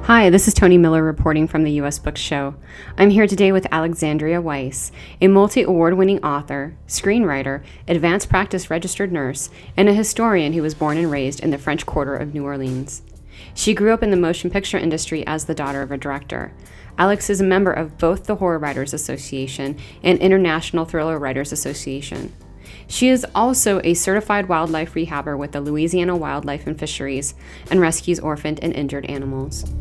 Hi, this is Tony Miller reporting from the U.S. Book Show. I'm here today with Alexandrea Weis, a multi-award winning author, screenwriter, advanced practice registered nurse, and a historian who was born and raised in the French Quarter of New Orleans. She grew up in the motion picture industry as the daughter of a director. Alex is a member of both the Horror Writers Association and International Thriller Writers Association. She is also a certified wildlife rehabber with the Louisiana Wildlife and Fisheries and rescues orphaned and injured animals.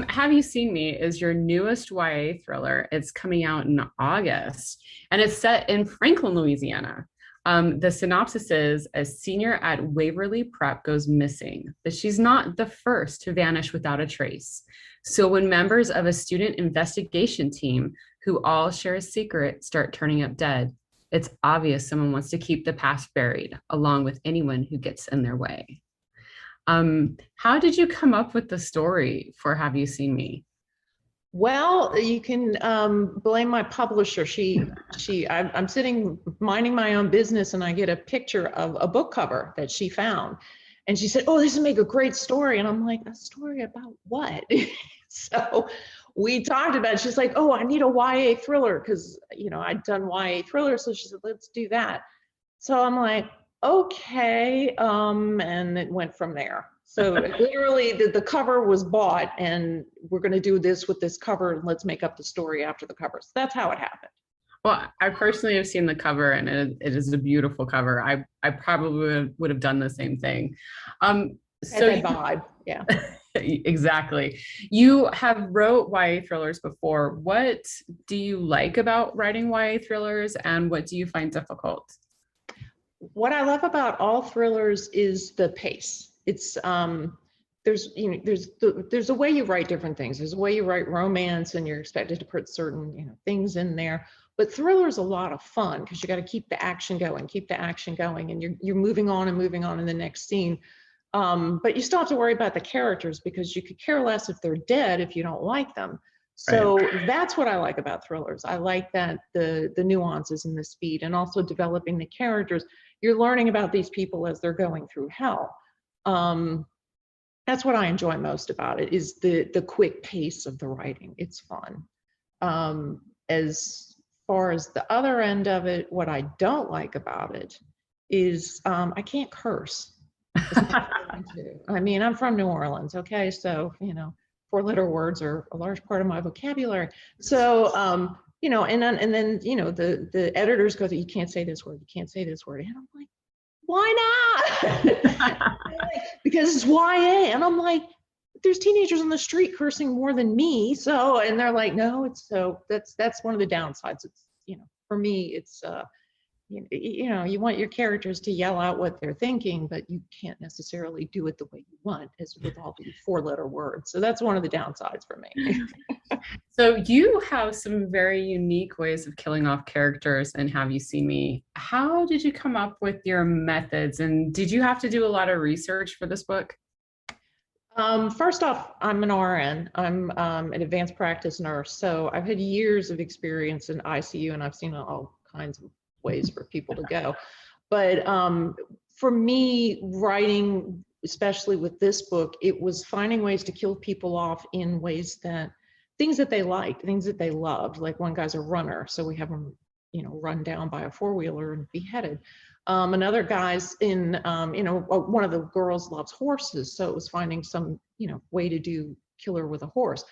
Have You Seen Me is your newest YA thriller. It's coming out in August, and it's set in Franklin, Louisiana. The synopsis is a senior at Waverly Prep goes missing, but she's not the first to vanish without a trace. So when members of a student investigation team who all share a secret start turning up dead, it's obvious someone wants to keep the past buried, along with anyone who gets in their way. How did you come up with the story for Have You Seen Me? Well, you can blame my publisher. I'm sitting minding my own business, and I get a picture of a book cover that she found, and she said, "Oh, this would make a great story." And I'm like, "A story about what?" So we talked about it. She's like, "Oh, I need a YA thriller," because I'd done YA thrillers. So she said, "Let's do that." So I'm like, "Okay," and it went from there. So literally the cover was bought, and we're going to do this with this cover, and let's make up the story after the cover. So that's how it happened. Well, I personally have seen the cover, and it is a beautiful cover. I probably would have done the same thing. So that vibe, yeah. Exactly. You have wrote YA thrillers before. What do you like about writing YA thrillers, and what do you find difficult? What I love about all thrillers is the pace. It's there's a way you write different things. There's a way you write romance, and you're expected to put certain things in there. But thriller's a lot of fun because you got to keep the action going, and you're moving on in the next scene. But you still have to worry about the characters, because you could care less if they're dead if you don't like them. So right. That's what I like about thrillers. I like that the nuances and the speed, and also developing the characters. You're learning about these people as they're going through hell. That's what I enjoy most about it, is the quick pace of the writing. It's fun. As far as the other end of it, what I don't like about it is I can't curse. I mean, I'm from New Orleans, okay? So, 4-letter words are a large part of my vocabulary. So, and then the editors go, "You can't say this word, you can't say this word." And I'm like, why not? Because it's YA. And I'm like, there's teenagers on the street cursing more than me. So, and they're like, no, that's one of the downsides. It's, for me, it's, you want your characters to yell out what they're thinking, but you can't necessarily do it the way you want, as with all the 4-letter words. So that's one of the downsides for me. So you have some very unique ways of killing off characters in Have You Seen Me? How did you come up with your methods, and did you have to do a lot of research for this book? First off, I'm an RN. I'm an advanced practice nurse. So I've had years of experience in ICU, and I've seen all kinds of ways for people to go. But for me, writing, especially with this book, it was finding ways to kill people off in ways things that they liked, things that they loved. Like, one guy's a runner, so we have him, run down by a 4-wheeler and beheaded. Another guy's in, one of the girls loves horses, so it was finding some, way to kill her with a horse.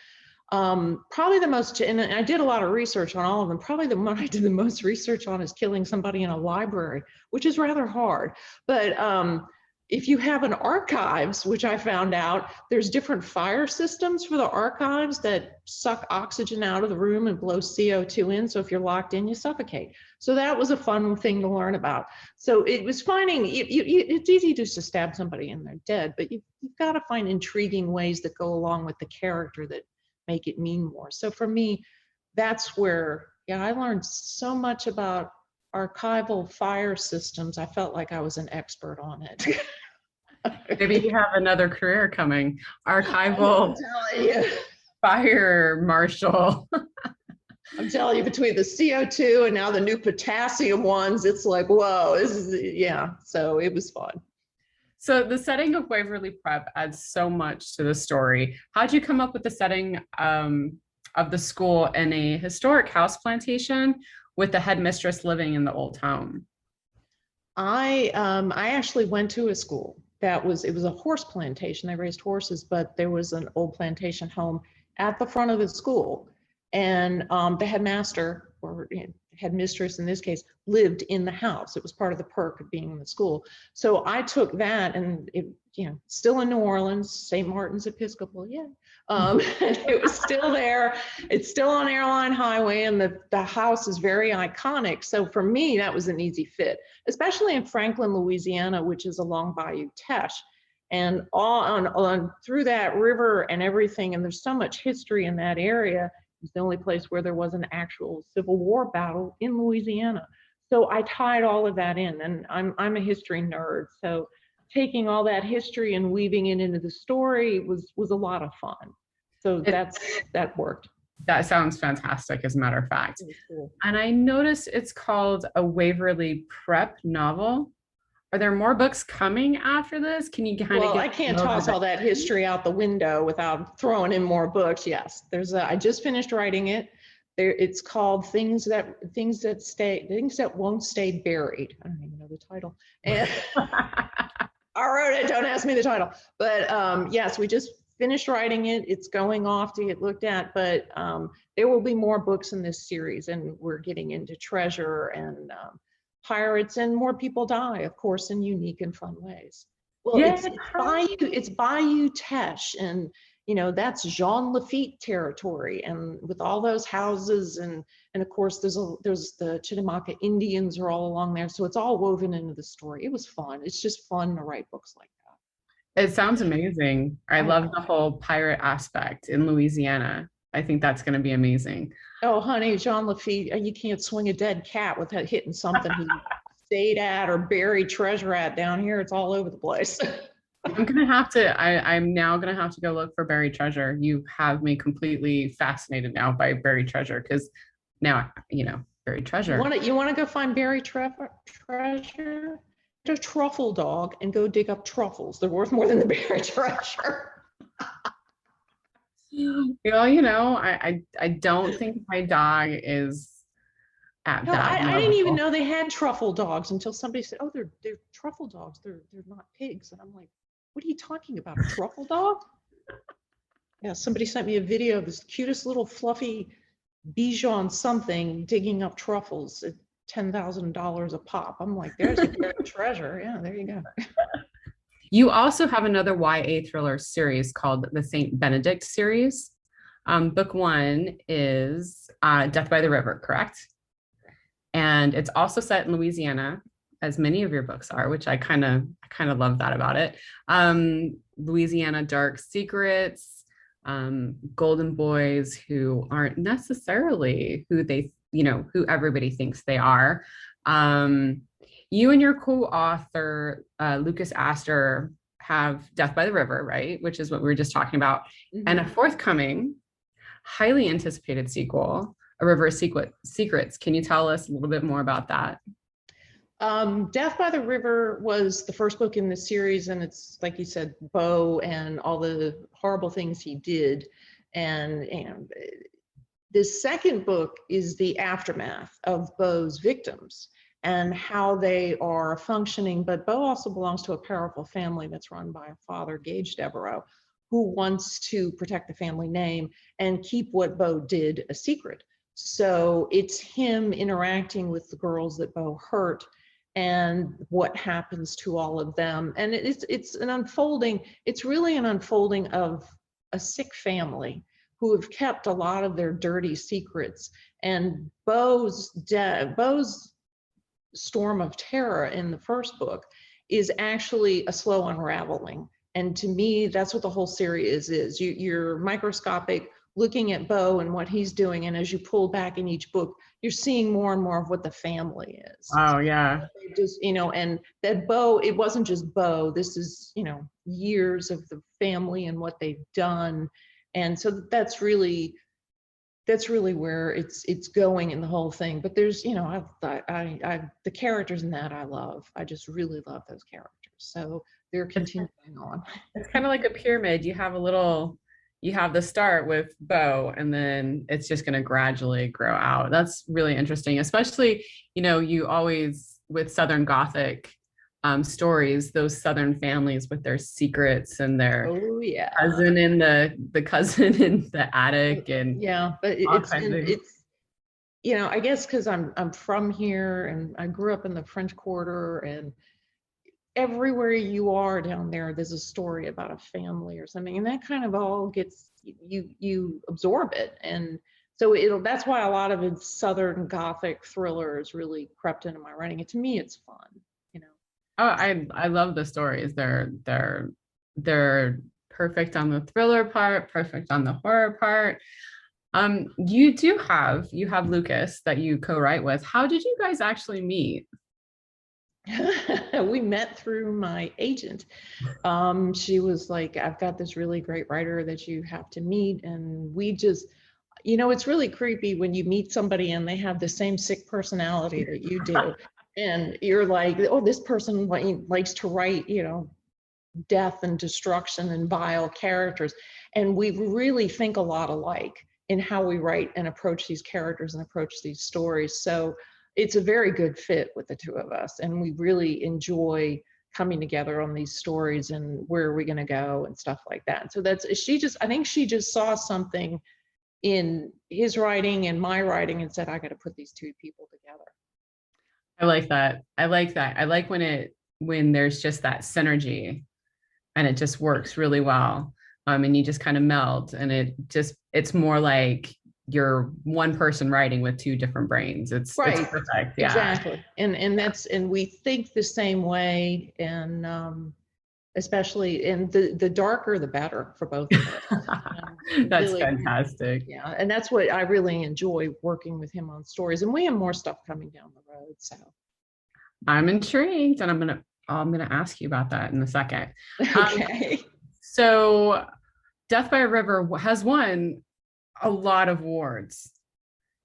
Probably the most, and I did a lot of research on all of them, probably the one I did the most research on is killing somebody in a library, which is rather hard. But if you have an archives, which I found out, there's different fire systems for the archives that suck oxygen out of the room and blow CO2 in. So if you're locked in, you suffocate. So that was a fun thing to learn about. So it was finding, it's easy just to stab somebody and they're dead, but you've got to find intriguing ways that go along with the character that make it mean more. So for me, that's where, I learned so much about archival fire systems. I felt like I was an expert on it. Maybe you have another career coming. Archival fire marshal. I'm telling you, between the CO2 and now the new potassium ones, it's like, whoa, this is, so it was fun. So the setting of Waverly Prep adds so much to the story. How'd you come up with the setting of the school in a historic house plantation with the headmistress living in the old home? I actually went to a school that was, it was a horse plantation. They raised horses, but there was an old plantation home at the front of the school. And the headmaster, or headmistress in this case, lived in the house. It was part of the perk of being in the school. So I took that, and it, still in New Orleans, St. Martin's Episcopal, yeah. It was still there. It's still on Airline Highway, and the house is very iconic. So for me, that was an easy fit, especially in Franklin, Louisiana, which is along Bayou Teche, and all on through that river and everything. And there's so much history in that area. It's the only place where there was an actual Civil War battle in Louisiana. So I tied all of that in, and I'm a history nerd. So taking all that history and weaving it into the story was a lot of fun. So that worked. That sounds fantastic, as a matter of fact. Cool. And I noticed it's called a Waverly Prep novel. Are there more books coming after this? Can you kind of Well, I can't toss all that history out the window without throwing in more books. Yes, I just finished writing it. It's called Things That Won't Stay Buried. I don't even know the title. And I wrote it. Don't ask me the title. But yes, we just finished writing it. It's going off to get looked at. But there will be more books in this series, and we're getting into treasure and pirates, and more people die, of course, in unique and fun ways. Well, yeah. it's Bayou Teche, and that's Jean Lafitte territory, and with all those houses, and of course there's the Chitimacha Indians are all along there, so it's all woven into the story. It was fun. It's just fun to write books like that. It sounds amazing. I love the whole pirate aspect in Louisiana. I think that's going to be amazing. Oh, honey, Jean Lafitte, you can't swing a dead cat without hitting something he stayed at or buried treasure at. Down here, it's all over the place. I'm now gonna have to go look for buried treasure. You have me completely fascinated now by buried treasure, because now, buried treasure. You want to go find buried treasure? Get a truffle dog and go dig up truffles. They're worth more than the buried treasure. Well, I don't think my dog is at that. I didn't even know they had truffle dogs until somebody said, "Oh, they're truffle dogs. They're not pigs." And I'm like, "What are you talking about? A truffle dog?" Yeah, somebody sent me a video of this cutest little fluffy Bichon something digging up truffles at $10,000 a pop. I'm like, "There's a buried treasure." Yeah, there you go. You also have another YA thriller series called the Saint Benedict series. Book one is Death by the River, correct? And it's also set in Louisiana, as many of your books are, which I kind of love that about it. Louisiana dark secrets, golden boys who aren't necessarily who who everybody thinks they are. You and your co-author, Lucas Astor, have Death by the River, right? Which is what we were just talking about. Mm-hmm. And a forthcoming, highly anticipated sequel, A River of Secrets. Can you tell us a little bit more about that? Death by the River was the first book in the series, and it's, like you said, Beau and all the horrible things he did. And the second book is the aftermath of Beau's victims and how they are functioning. But Beau also belongs to a powerful family that's run by a father, Gage Devereaux, who wants to protect the family name and keep what Beau did a secret. So it's him interacting with the girls that Beau hurt and what happens to all of them. And it's an unfolding, it's really an unfolding of a sick family who have kept a lot of their dirty secrets. And Beau's storm of terror in the first book is actually a slow unraveling. And to me, that's what the whole series is. You're microscopic, looking at Beau and what he's doing, and as you pull back in each book, you're seeing more and more of what the family is. Oh yeah. Just, and that Beau, it wasn't just Beau. This is, years of the family and what they've done. And so that's really where it's going in the whole thing. But there's, the characters in that I love. I just really love those characters. So they're continuing on. It's kind of like a pyramid. You have the start with Bo, and then it's just going to gradually grow out. That's really interesting, especially, you always, with Southern Gothic stories, those Southern families with their secrets and their Oh yeah. cousin in the cousin in the attic and Yeah, but all kinds of. it's I guess because I'm from here and I grew up in the French Quarter, and everywhere you are down there, there's a story about a family or something, and that kind of all gets you absorb it, and so that's why a lot of its Southern Gothic thrillers really crept into my writing. And to me, it's fun, you know. Oh, I love the stories. They're perfect on the thriller part, perfect on the horror part. You have Lucas that you co-write with. How did you guys actually meet? We met through my agent. She was like, I've got this really great writer that you have to meet. And we just, it's really creepy when you meet somebody and they have the same sick personality that you do. And you're like, oh, this person likes to write, death and destruction and vile characters. And we really think a lot alike in how we write and approach these characters and approach these stories. So it's a very good fit with the two of us. And we really enjoy coming together on these stories and where are we going to go and stuff like that. So I think she just saw something in his writing and my writing and said, I got to put these two people together. I like that. I like when there's just that synergy and it just works really well. And you just kind of meld, and it's more like you're one person writing with two different brains. It's perfect. Yeah. Exactly. And we think the same way, and especially the darker the better for both of us. That's really, fantastic. Yeah. And that's what I really enjoy, working with him on stories. And we have more stuff coming down the road. So I'm intrigued, and I'm gonna ask you about that in a second. Okay. So Death by a River has won a lot of awards.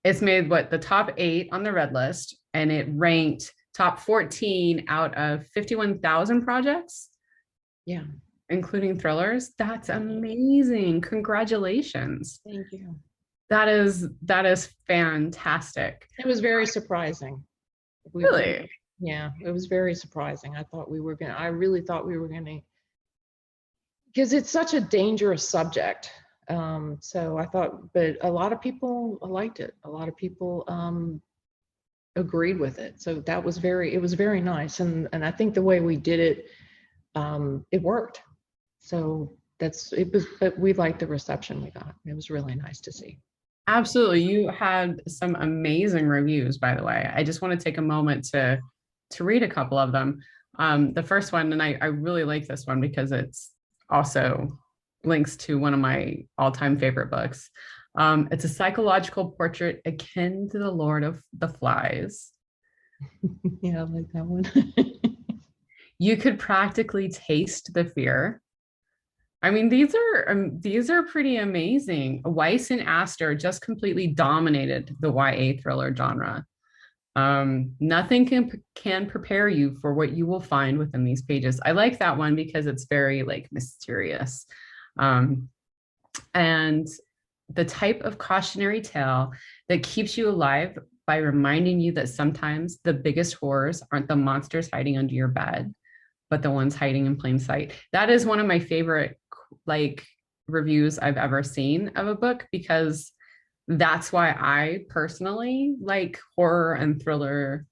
It's made the top 8 on the Red List, and it ranked top 14 out of 51,000 projects. Yeah. Including thrillers. That's amazing. Congratulations. Thank you. That is fantastic. It was very surprising. Really? Yeah, it was very surprising. I really thought we were gonna, because it's such a dangerous subject. So I thought, but a lot of people liked it. A lot of people agreed with it. So it was very nice. And I think the way we did it, it worked. So but we liked the reception we got. It was really nice to see. Absolutely. You had some amazing reviews, by the way. I just want to take a moment to read a couple of them. The first one, and I really like this one because it's also links to one of my all-time favorite books. It's a psychological portrait akin to The Lord of the Flies. Yeah, I like that one. You could practically taste the fear. I mean, these are pretty amazing. Weiss and Astor just completely dominated the YA thriller genre. Nothing can prepare you for what you will find within these pages. I like that one because it's very mysterious. And the type of cautionary tale that keeps you alive by reminding you that sometimes the biggest horrors aren't the monsters hiding under your bed, but the ones hiding in plain sight. That is one of my favorite reviews I've ever seen of a book, because that's why I personally like horror and thriller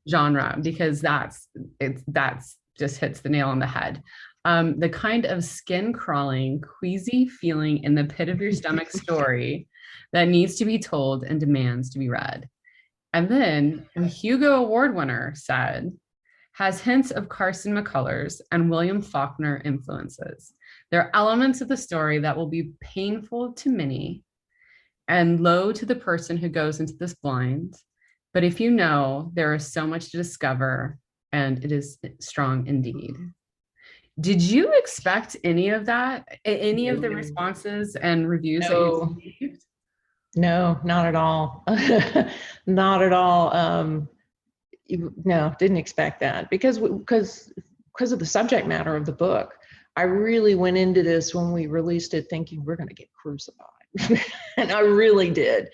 genre, because that's just hits the nail on the head. The kind of skin crawling, queasy feeling in the pit of your stomach story that needs to be told and demands to be read. And then the Hugo Award winner said, has hints of Carson McCullers and William Faulkner influences. There are elements of the story that will be painful to many and low to the person who goes into this blind. But if you know, there is so much to discover, and it is strong indeed. Did you expect any of that? Any of the responses and reviews that you received? No, not at all. Not at all. No, didn't expect that, because because of the subject matter of the book, I really went into this when we released it thinking we're going to get crucified. And I really did.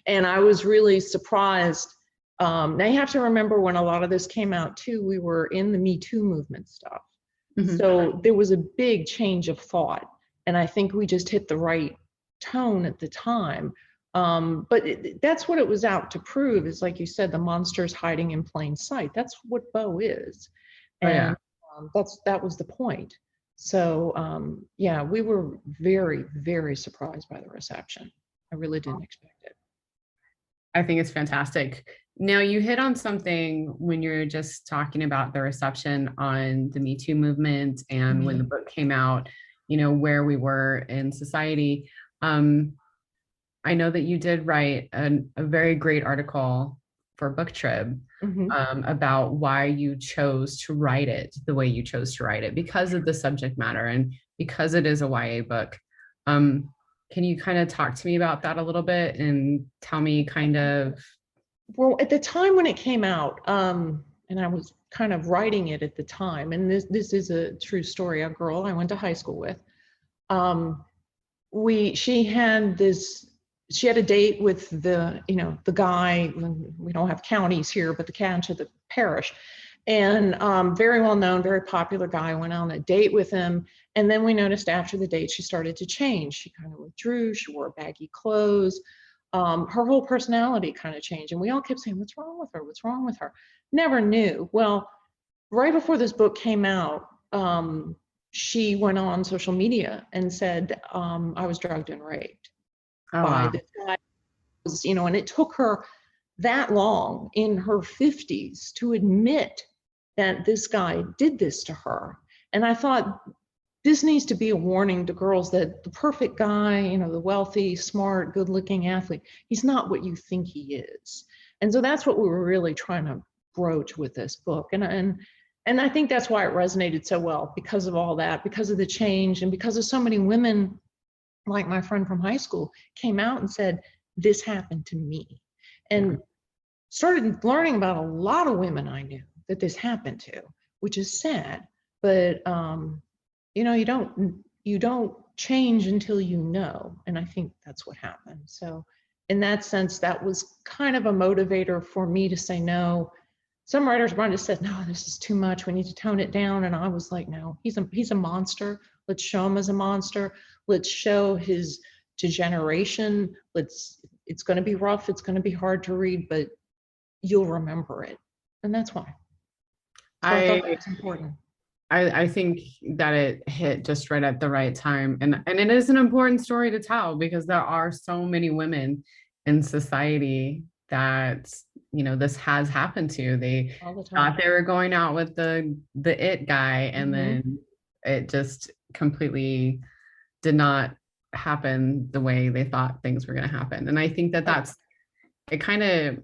And I was really surprised. Now you have to remember when a lot of this came out too, we were in the Me Too movement stuff. Mm-hmm. So there was a big change of thought. And I think we just hit the right tone at the time. But that's what it was out to prove, is like you said, the monster's hiding in plain sight. That's what Bo is. And that was the point. So yeah, we were very, very surprised by the reception. I really didn't expect it. I think it's fantastic. Now, you hit on something when you're just talking about the reception on the Me Too movement and when the book came out, you know, where we were in society. I know that you did write a very great article for Book Trib about why you chose to write it the way you chose to write it, because of the subject matter and because it is a YA book. Can you kind of talk to me about that a little bit and tell me kind of? Well, at the time when it came out, and I was kind of writing it at the time, and this is a true story. A girl I went to high school with, she had a date with the guy. We don't have counties here, but the county of the parish, and very well known, very popular guy. Went on a date with him, and then we noticed after the date she started to change. She kind of withdrew. She wore baggy clothes. Her whole personality kind of changed, and we all kept saying, "What's wrong with her? What's wrong with her?" Never knew. Well, right before this book came out, she went on social media and said, "I was drugged and raped." By this guy, and it took her that long in her 50s to admit that this guy did this to her. And I thought, this needs to be a warning to girls that the perfect guy, the wealthy, smart, good-looking athlete, he's not what you think he is. And so that's what we were really trying to broach with this book. And I think that's why it resonated so well, because of all that, because of the change, and because of so many women, like my friend from high school, came out and said, this happened to me. And started learning about a lot of women I knew that this happened to, which is sad. But you don't change until you know. And I think that's what happened. So in that sense, that was kind of a motivator for me to say no. Some writers might have said, no, this is too much. We need to tone it down. And I was like, no, he's a monster. Let's show him as a monster. Let's show his degeneration. It's going to be rough. It's going to be hard to read, but you'll remember it. And that's why. So I thought that was important. I think that it hit just right at the right time. And it is an important story to tell, because there are so many women in society that, this has happened to. They thought they were going out with the it guy, and then it just completely did not happen the way they thought things were going to happen. And I think that's it. Kind of,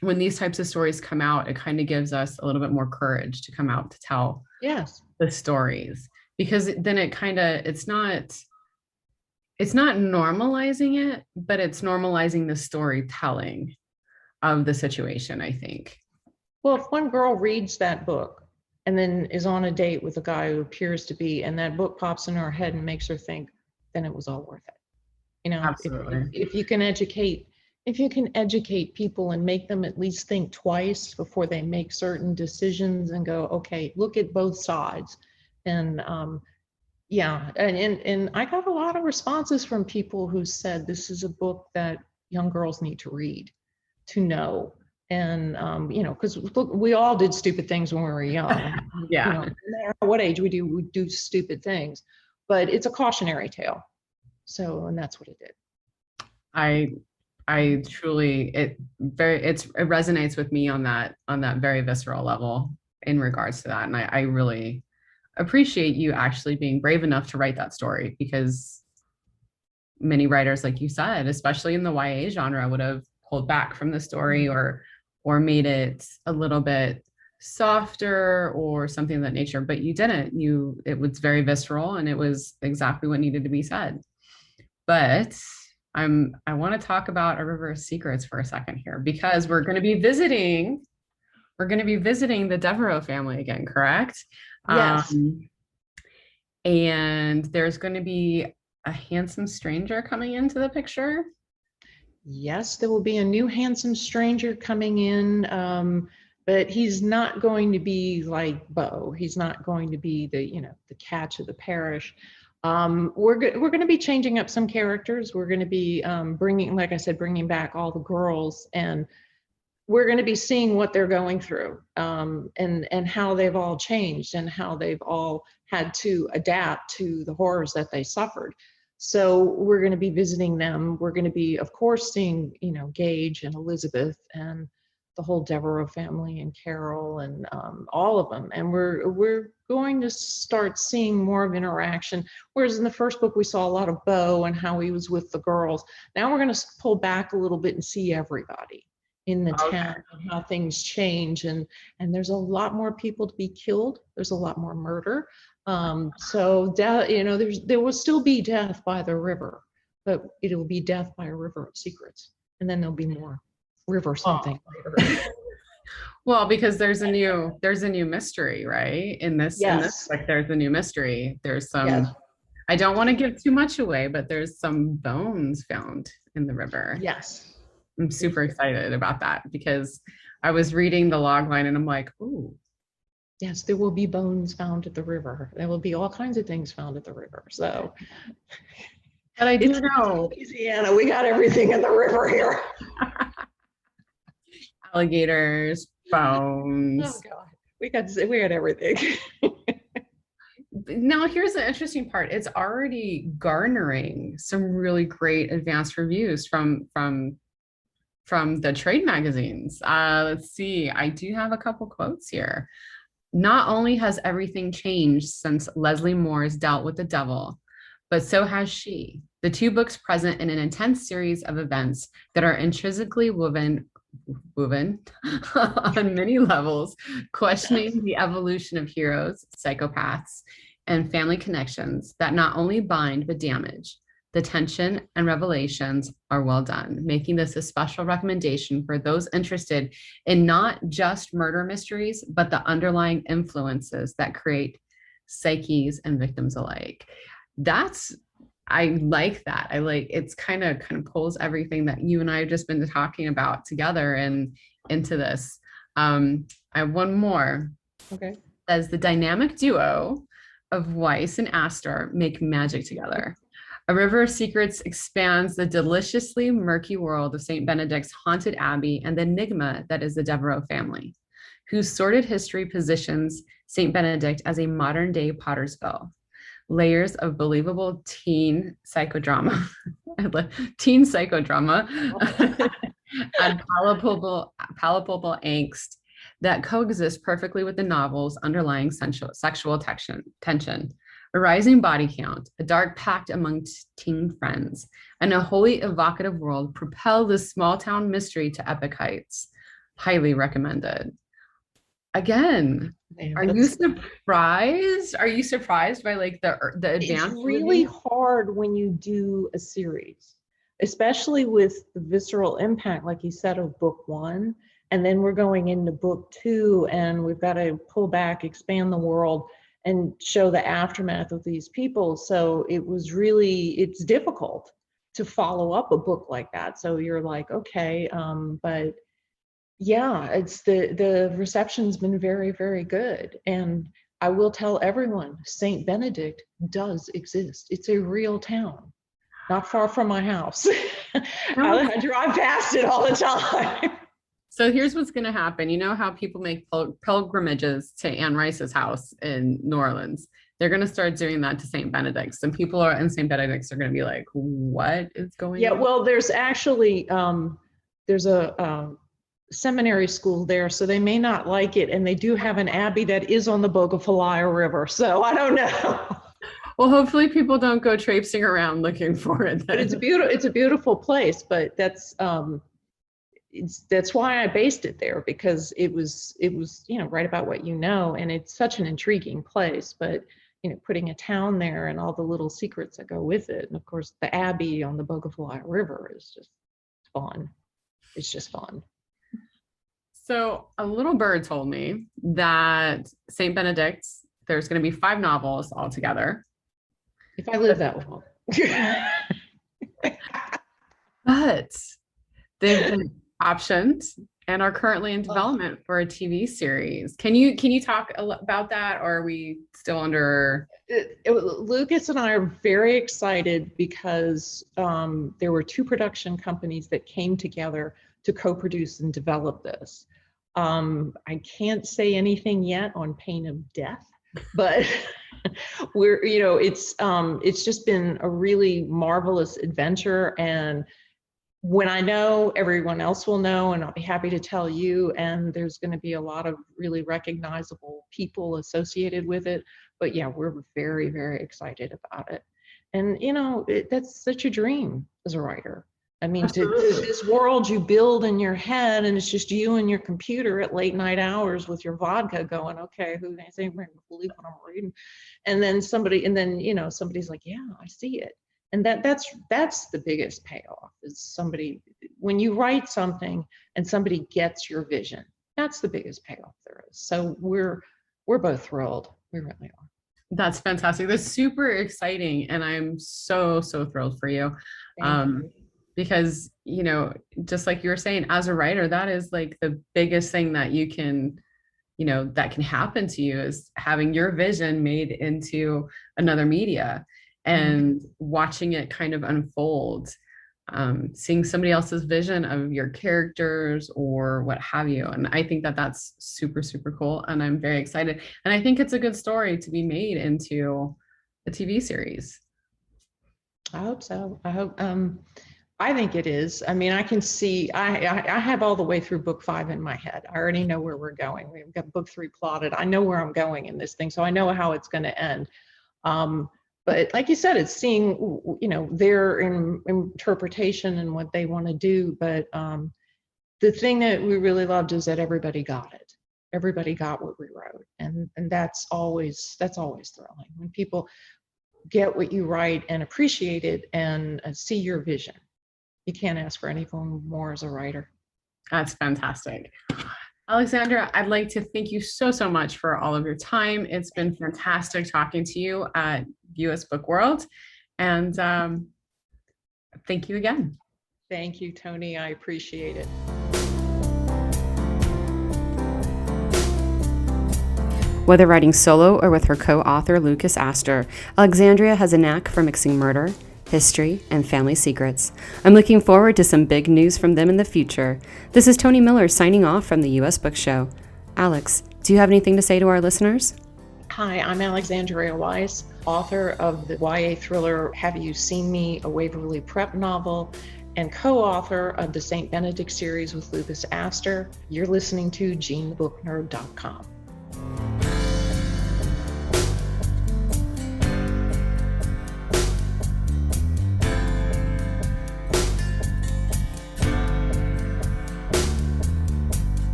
when these types of stories come out, it kind of gives us a little bit more courage to come out to tell the stories, because then it's not normalizing it, but it's normalizing the storytelling of the situation, I think. Well, if one girl reads that book and then is on a date with a guy who appears to be, and that book pops in her head and makes her think, then it was all worth it. Absolutely. If you can educate people and make them at least think twice before they make certain decisions and go, okay, look at both sides. And and I got a lot of responses from people who said this is a book that young girls need to read, to know. And because we all did stupid things when we were young. No matter what age we do stupid things, but it's a cautionary tale. So, and that's what it did. I truly, it resonates with me on that very visceral level in regards to that. And I really appreciate you actually being brave enough to write that story, because many writers, like you said, especially in the YA genre, would have pulled back from the story or made it a little bit softer or something of that nature, but you didn't. It was very visceral, and it was exactly what needed to be said. But I want to talk about A River of Secrets for a second here, because we're going to be visiting the Devereaux family again, correct? Yes. And there's going to be a handsome stranger coming into the picture. Yes, there will be a new handsome stranger coming in, but he's not going to be like Beau. He's not going to be the catch of the parish. We're going to be changing up some characters. We're going to be bringing, like I said, bringing back all the girls, and we're going to be seeing what they're going through, and how they've all changed and how they've all had to adapt to the horrors that they suffered. So we're going to be visiting them. We're going to be, of course, seeing, Gage and Elizabeth and the whole Devereaux family and Carol and all of them. And we're going to start seeing more of interaction. Whereas in the first book, we saw a lot of Beau and how he was with the girls. Now we're going to pull back a little bit and see everybody in the Okay. town and how things change. And there's a lot more people to be killed. There's a lot more murder. So death, there will still be death by the river, but it will be death by a river of secrets. And then there'll be more river something later. Well, because there's a new mystery, right? In this, Yes. like there's a new mystery. There's Yes. some, I don't want to give too much away, but there's some bones found in the river. Yes. I'm super excited about that because I was reading the log line and I'm like, ooh. Yes, there will be bones found at the river. There will be all kinds of things found at the river. So But I do it's know Louisiana. We got everything in the river here. alligators, Oh bones. God. We had everything. Now, here's the interesting part. It's already garnering some really great advanced reviews from the trade magazines. Let's see. I do have a couple quotes here. Not only has everything changed since Leslie Moore's dealt with the devil, but so has she. The two books present in an intense series of events that are intrinsically woven on many levels, questioning the evolution of heroes, psychopaths, and family connections that not only bind but damage. The tension and revelations are well done, making this a special recommendation for those interested in not just murder mysteries, but the underlying influences that create psyches and victims alike. That's I like that. I like it's kind of pulls everything that you and I have just been talking about together and into this. I have one more. Okay. As the dynamic duo of Weiss and Astor make magic together. A River of Secrets expands the deliciously murky world of St. Benedict's haunted abbey and the enigma that is the Devereaux family, whose sordid history positions St. Benedict as a modern-day Pottersville. Layers of believable teen psychodrama, and palpable angst that coexist perfectly with the novel's underlying sexual tension. A rising body count, a dark pact among teen friends, and a wholly evocative world propel this small town mystery to epic heights. Highly recommended. Again, are you surprised? Are you surprised by like the advanced? It's really hard when you do a series, especially with the visceral impact, like you said, of book one. And then we're going into book two, and we've got to pull back, expand the world, and show the aftermath of these people. So it's difficult to follow up a book like that. So you're like, okay, but yeah, it's the reception's been very, very good. And I will tell everyone, St. Benedict does exist. It's a real town, not far from my house. I drive past it all the time. So here's what's going to happen. You know how people make pilgrimages to Anne Rice's house in New Orleans? They're going to start doing that to St. Benedict's, and people are in St. Benedict's are going to be like, what is going on? Yeah, well, there's actually, there's a seminary school there, so they may not like it. And they do have an abbey that is on the Bogafalaya River. So I don't know. Well, hopefully people don't go traipsing around looking for it. But it's a beautiful place, but that's why I based it there, because it was right about what and it's such an intriguing place. But putting a town there and all the little secrets that go with it, and of course the abbey on the Bogafalaya River is just fun. It's just fun. So a little bird told me that St. Benedict's There's going to be 5 novels altogether. If I live that long. But they've been optioned and are currently in development for a TV series. Can you talk about that, or are we still under? Lucas and I are very excited because there were 2 production companies that came together to co-produce and develop this. I can't say anything yet on pain of death, but it's just been a really marvelous adventure. And when I know, everyone else will know, and I'll be happy to tell you. And there's going to be a lot of really recognizable people associated with it. But yeah, we're very, very excited about it. And that's such a dream as a writer. I mean, to this world you build in your head, and it's just you and your computer at late night hours with your vodka going, okay, who is anybody going to believe what I'm reading? And then somebody's like, yeah, I see it. And that's the biggest payoff, is somebody, when you write something and somebody gets your vision, that's the biggest payoff there is. So we're both thrilled. We really are. That's fantastic. That's super exciting. And I'm so thrilled for you. Thank you. Because, just like you were saying, as a writer, that is like the biggest thing that you can, that can happen to you, is having your vision made into another media and watching it kind of unfold, seeing somebody else's vision of your characters or what have you. And I think that that's super cool. And I'm very excited. And I think it's a good story to be made into a TV series. I hope so. I think it is. I mean, I can see, I have all the way through book 5 in my head. I already know where we're going. We've got book 3 plotted. I know where I'm going in this thing. So I know how it's going to end. But like you said, it's seeing, their interpretation and what they want to do. But the thing that we really loved is that everybody got it. Everybody got what we wrote. And that's always thrilling when people get what you write and appreciate it and see your vision. You can't ask for anything more as a writer. That's fantastic. Alexandra, I'd like to thank you so much for all of your time. It's been fantastic talking to you at US Book World. And thank you again. Thank you, Tony. I appreciate it. Whether writing solo or with her co-author Lucas Astor, Alexandrea has a knack for mixing murder, history, and family secrets. I'm looking forward to some big news from them in the future. This is Tony Miller signing off from the US Book Show. Alex, do you have anything to say to our listeners? Hi, I'm Alexandrea Weis, author of the YA thriller Have You Seen Me?, a Waverly Prep novel, and co-author of the St. Benedict series with Lucas Astor. You're listening to GeneTheBookNerd.com.